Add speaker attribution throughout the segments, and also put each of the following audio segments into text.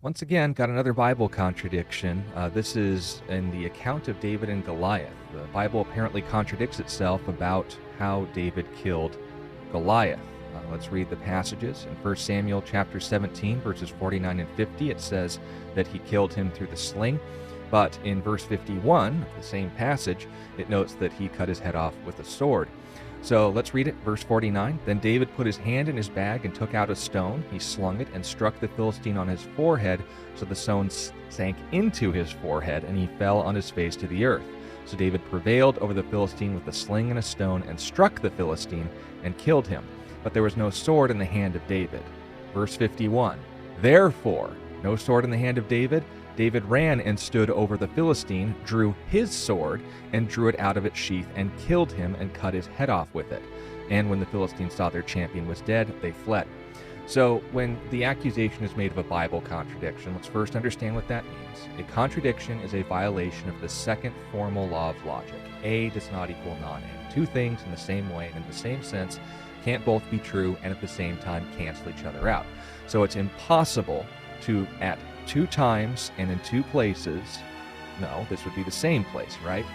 Speaker 1: Once again, got another Bible contradiction. This is in the account of David and Goliath. The Bible apparently contradicts itself about how David killed Goliath. Let's read the passages. In 1 Samuel chapter 17, verses 49 and 50, it says that he killed him through the sling. But in verse 51 of the same passage, it notes that he cut his head off with a sword. So let's read it. Verse 49. Then David put his hand in his bag and took out a stone. He slung it and struck the Philistine on his forehead, so the stone sank into his forehead, and he fell on his face to the earth. So David prevailed over the Philistine with a sling and a stone, and struck the Philistine and killed him. But there was no sword in the hand of David. Verse 51. Therefore, no sword in the hand of David. David ran and stood over the Philistine, drew his sword, and drew it out of its sheath, and killed him, and cut his head off with it. And when the Philistines saw their champion was dead, they fled. So when the accusation is made of a Bible contradiction, let's first understand what that means. A contradiction is a violation of the second formal law of logic. A does not equal non-A. Two things in the same way and in the same sense can't both be true and at the same time cancel each other out. So it's impossible to, at two times and in two places, no, this would be the same place, right?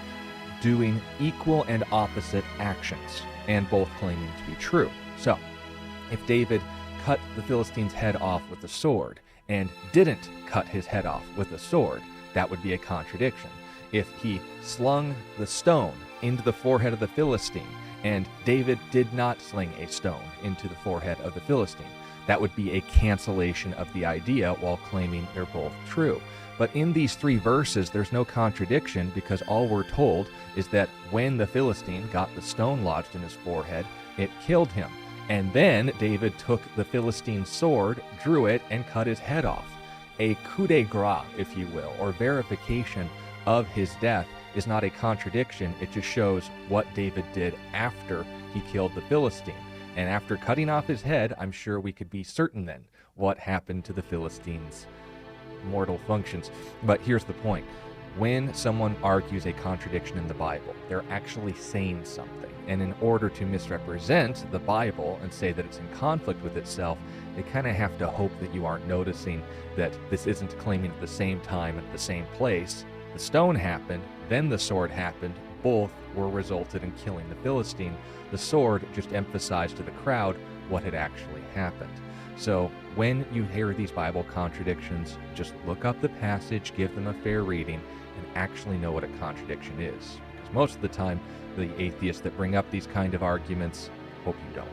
Speaker 1: Doing equal and opposite actions, and both claiming to be true. So, if David cut the Philistine's head off with a sword and didn't cut his head off with a sword, that would be a contradiction. If he slung the stone into the forehead of the Philistine and David did not sling a stone into the forehead of the Philistine, that would be a cancellation of the idea while claiming they're both true. But in these three verses, there's no contradiction, because all we're told is that when the Philistine got the stone lodged in his forehead, it killed him. And then David took the Philistine's sword, drew it, and cut his head off. A coup de grace, if you will, or verification of his death is not a contradiction. It just shows what David did after he killed the Philistine. And after cutting off his head, I'm sure we could be certain then what happened to the Philistines' mortal functions. But here's the point. When someone argues a contradiction in the Bible, they're actually saying something. And in order to misrepresent the Bible and say that it's in conflict with itself, they kind of have to hope that you aren't noticing that this isn't claiming at the same time at the same place. The stone happened, then the sword happened. Both were resulted in killing the Philistine. The sword just emphasized to the crowd what had actually happened. So when you hear these Bible contradictions, just look up the passage, give them a fair reading, and actually know what a contradiction is. Because most of the time, the atheists that bring up these kind of arguments hope you don't.